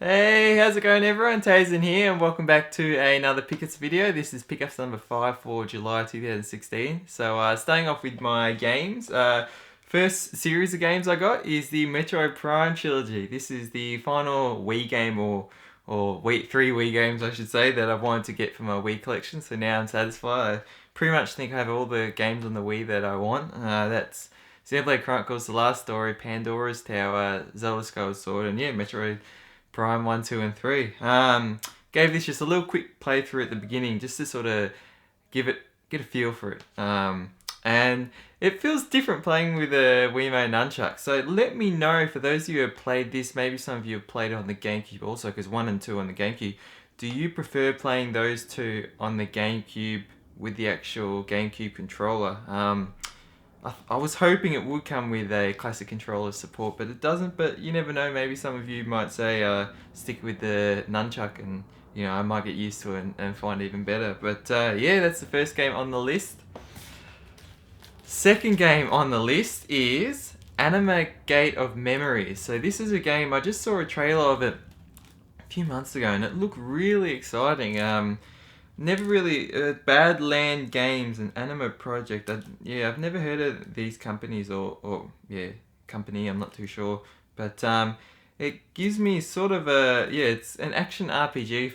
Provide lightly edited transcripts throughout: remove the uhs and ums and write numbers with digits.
Hey, how's it going everyone? Taysin here and welcome back to another Pickups video. This is Pickups number 5 for July 2016. So starting off with my games. First series of games I got is the Metroid Prime trilogy. This is the final Wii game three Wii games I should say that I've wanted to get for my Wii collection. So now I'm satisfied. I pretty much think I have all the games on the Wii that I want. That's Xenoblade Chronicles: The Last Story, Pandora's Tower, Zelda Skyward Sword, and yeah, Metroid Prime 1, 2, and 3. Gave this just a little quick playthrough at the beginning just to sort of get a feel for it. And it feels different playing with a Wiimote nunchuck. So let me know, for those of you who have played this, maybe some of you have played it on the GameCube also, because 1 and 2 on the GameCube. Do you prefer playing those two on the GameCube with the actual GameCube controller? I was hoping it would come with a classic controller support, but it doesn't. But you never know, maybe some of you might say stick with the nunchuck, and I might get used to it and find it even better. But yeah, that's the first game on the list. Second game on the list is Anime Gate of Memories. So this is a game, I just saw a trailer of it a few months ago and it looked really exciting. Never really Badland Games and Anima Project. I've never heard of these companies or company. I'm not too sure, but it gives me sort of it's an action RPG,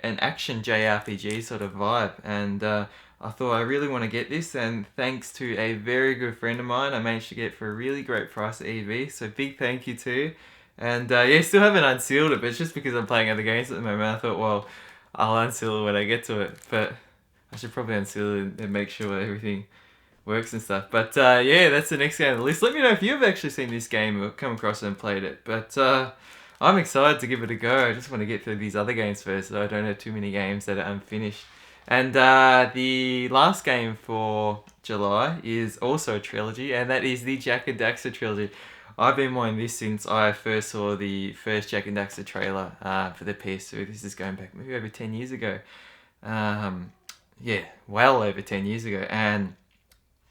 an action JRPG sort of vibe, and I thought I really want to get this, and thanks to a very good friend of mine, I managed to get it for a really great price at EV. So big thank you to. And still haven't unsealed it, but it's just because I'm playing other games at the moment. I thought, well, I'll unseal it when I get to it, but I should probably unseal it and make sure everything works and stuff. But that's the next game on the list. Let me know if you've actually seen this game or come across it and played it. But I'm excited to give it a go. I just want to get through these other games first, so I don't have too many games that are unfinished. And the last game for July is also a trilogy, and that is the Jak and Daxter trilogy. I've been wanting this since I first saw the first Jak and Daxter trailer for the PS2. This is going back maybe over 10 years ago. Well over 10 years ago. And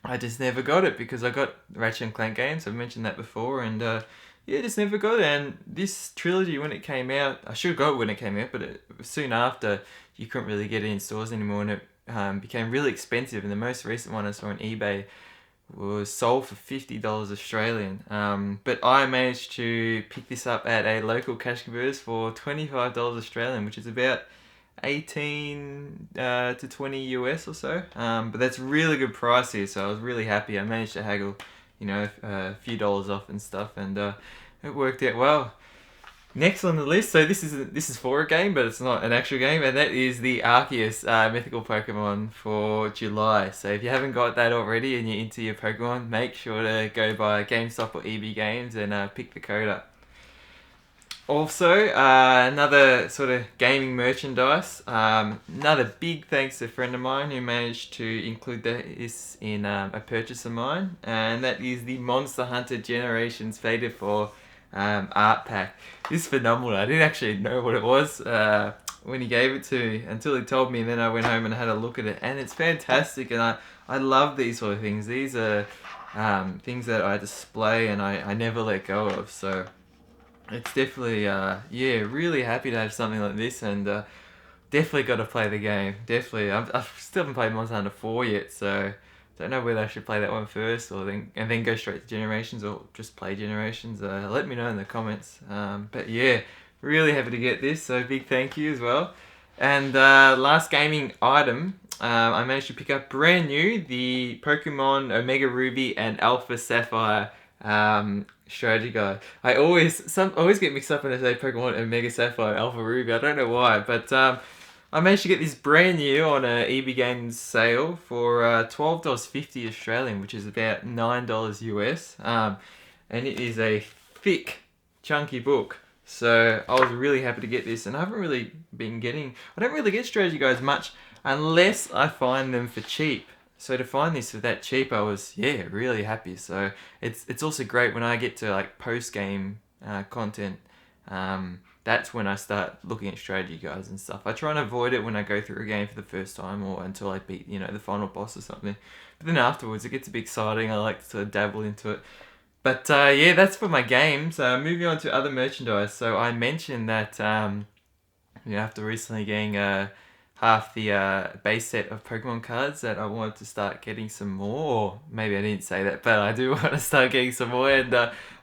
I just never got it because I got Ratchet and Clank games. I've mentioned that before. And just never got it. And this trilogy, when it came out, I should have got it when it came out, but soon after, you couldn't really get it in stores anymore. And it became really expensive. And the most recent one I saw on eBay was sold for $50 Australian, but I managed to pick this up at a local cash converters for $25 Australian, which is about 18 to 20 US or so. But that's really good price here, so I was really happy. I managed to haggle, a few dollars off and stuff, and it worked out well. Next on the list, so this is for a game, but it's not an actual game, and that is the Arceus mythical Pokemon for July. So if you haven't got that already and you're into your Pokemon, make sure to go by GameStop or EB Games and pick the code up. Also, another sort of gaming merchandise. Another big thanks to a friend of mine who managed to include this in a purchase of mine, and that is the Monster Hunter Generations Faded 4 art pack. This is phenomenal. I didn't actually know what it was when he gave it to me until he told me, and then I went home and had a look at it, and it's fantastic. And I love these sort of things. These are things that I display and I never let go of. So it's definitely really happy to have something like this, and definitely got to play the game. Definitely. I still haven't played Monster Hunter 4 yet, so don't know whether I should play that one first or then go straight to Generations or just play Generations. Let me know in the comments. But yeah, really happy to get this, so big thank you as well. And last gaming item, I managed to pick up brand new the Pokemon Omega Ruby and Alpha Sapphire strategy guide. I always get mixed up when I say Pokemon Omega Sapphire, Alpha Ruby. I don't know why, but I managed to get this brand new on a EB Games sale for $12.50 Australian, which is about $9 US. And it is a thick, chunky book. So I was really happy to get this, and I don't really get strategy guides much unless I find them for cheap. So to find this for that cheap, I was really happy. So it's also great when I get to like post game content. That's when I start looking at strategy guides and stuff. I try and avoid it when I go through a game for the first time or until I beat, the final boss or something. But then afterwards, it gets a bit exciting. I like to dabble into it. But yeah, that's for my games. Moving on to other merchandise. So I mentioned that after recently getting half the base set of Pokemon cards, that I wanted to start getting some more. Or maybe I didn't say that, but I do want to start getting some more. And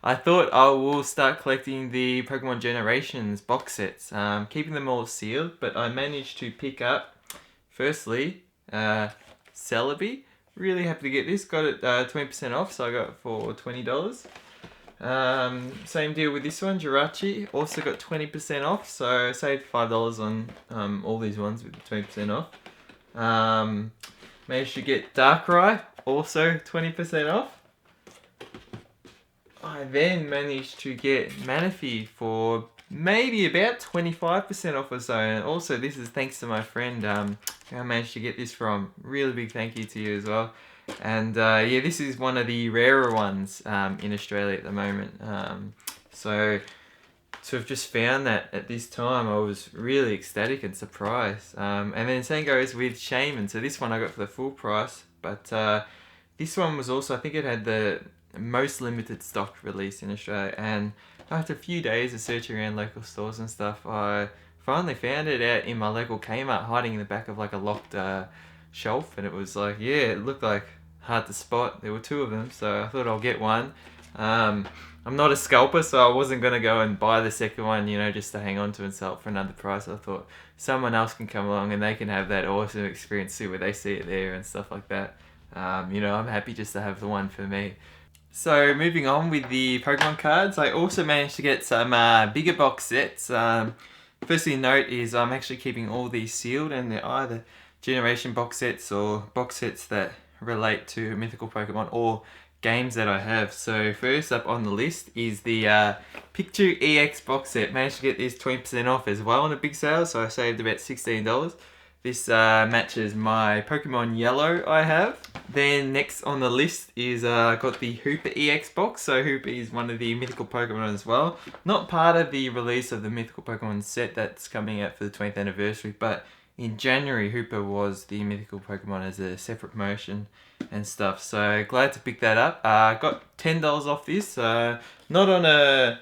I thought I will start collecting the Pokemon Generations box sets, keeping them all sealed. But I managed to pick up, firstly, Celebi. Really happy to get this. Got it 20% off, so I got it for $20. Same deal with this one, Jirachi. Also got 20% off, so I saved $5 on all these ones with 20% off. Managed to get Darkrai, also 20% off. I then managed to get Manaphy for maybe about 25% off or so. And also, this is thanks to my friend who I managed to get this from. Really big thank you to you as well. And yeah, this is one of the rarer ones in Australia at the moment. So to have just found that at this time, I was really ecstatic and surprised. And then same goes with Shaman. So this one I got for the full price, but this one was also, I think it had the most limited stock release in Australia. And after a few days of searching around local stores and stuff, I finally found it out in my local Kmart, hiding in the back of like a locked shelf. And it was like, yeah, it looked like hard to spot. There were two of them, so I thought I'll get one. I'm not a scalper, so I wasn't going to go and buy the second one, just to hang on to and sell it for another price. I thought someone else can come along and they can have that awesome experience too, where they see it there and stuff like that. I'm happy just to have the one for me. So moving on with the Pokemon cards, I also managed to get some bigger box sets. Firstly note is I'm actually keeping all these sealed, and they're either generation box sets or box sets that relate to mythical Pokemon or games that I have. So first up on the list is the Pikachu EX box set. Managed to get this 20% off as well on a big sale, so I saved about $16. This matches my Pokemon Yellow I have. Then next on the list is I got the Hooper EX box. So Hooper is one of the mythical Pokemon as well. Not part of the release of the mythical Pokemon set that's coming out for the 20th anniversary, but in January Hooper was the mythical Pokemon as a separate promotion and stuff. So glad to pick that up. Got $10 off this. Not on a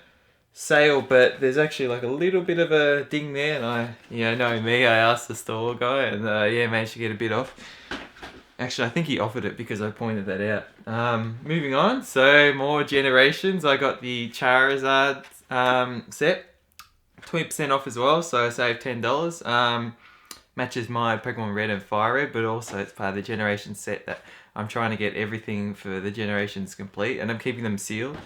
sale, but there's actually like a little bit of a ding there, and I, knowing me, I asked the store guy, and yeah, managed to get a bit off. Actually, I think he offered it because I pointed that out. Moving on, so more generations. I got the Charizard set, 20% off as well, so I saved $10. Matches my Pokemon Red and Fire Red, but also it's part of the generation set that I'm trying to get everything for the generations complete, and I'm keeping them sealed.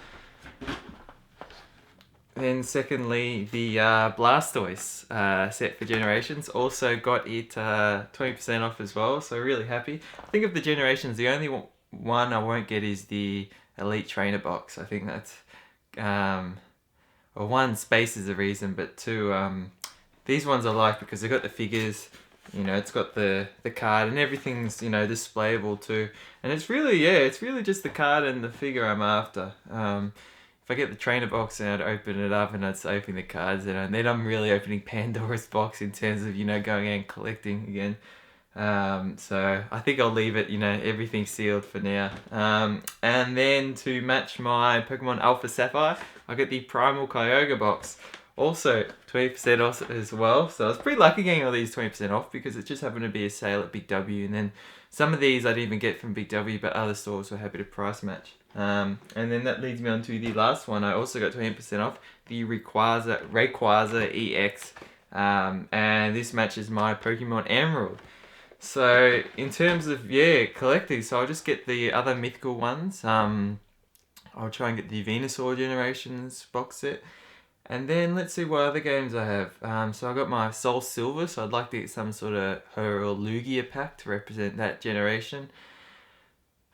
Then secondly, the Blastoise set for Generations. Also got it 20% off as well, so really happy. I think of the Generations, the only one I won't get is the Elite Trainer box. I think that's... well, one, space is a reason, but two, these ones I like because they've got the figures, it's got the card, and everything's, displayable too. And it's really just the card and the figure I'm after. If I get the trainer box and I'd open it up and I'd open the cards, and then I'm really opening Pandora's box in terms of, going out and collecting again. So I think I'll leave it, everything sealed for now. And then to match my Pokemon Alpha Sapphire, I got the Primal Kyogre box. Also 20% off as well. So I was pretty lucky getting all these 20% off because it just happened to be a sale at Big W. And then some of these I didn't even get from Big W, but other stores were happy to price match. And then that leads me on to the last one. I also got 20% off the Rayquaza EX. And this matches my Pokemon Emerald. So in terms of, collecting, so I'll just get the other mythical ones. I'll try and get the Venusaur Generations box set. And then let's see what other games I have. So I got my Soul Silver, so I'd like to get some sort of her or Lugia pack to represent that generation.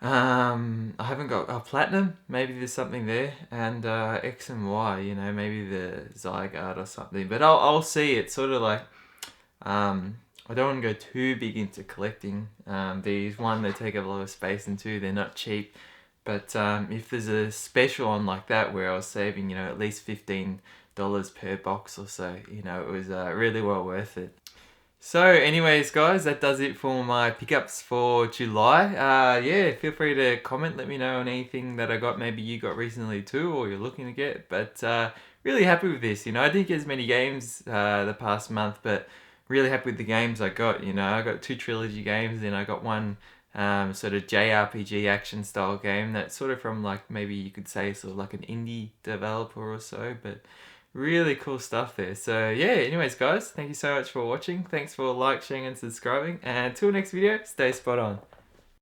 I haven't got Platinum, maybe there's something there, and X and Y, maybe the Zygarde or something. But I'll see. It's sort of like I don't want to go too big into collecting these. One, they take up a lot of space, and two, they're not cheap. But if there's a special on like that where I was saving, at least $15 per box or so, it was really well worth it. So anyways, guys, that does it for my pickups for July. Yeah, feel free to comment, let me know on anything that I got, maybe you got recently too, or you're looking to get. But really happy with this, I didn't get as many games the past month, but really happy with the games I got. I got 2 trilogy games, and I got one sort of JRPG action style game that's sort of from, like, maybe you could say sort of like an indie developer or so, but really cool stuff there. So yeah, anyways, guys, thank you so much for watching. Thanks for sharing and subscribing. And until next video, stay spot on.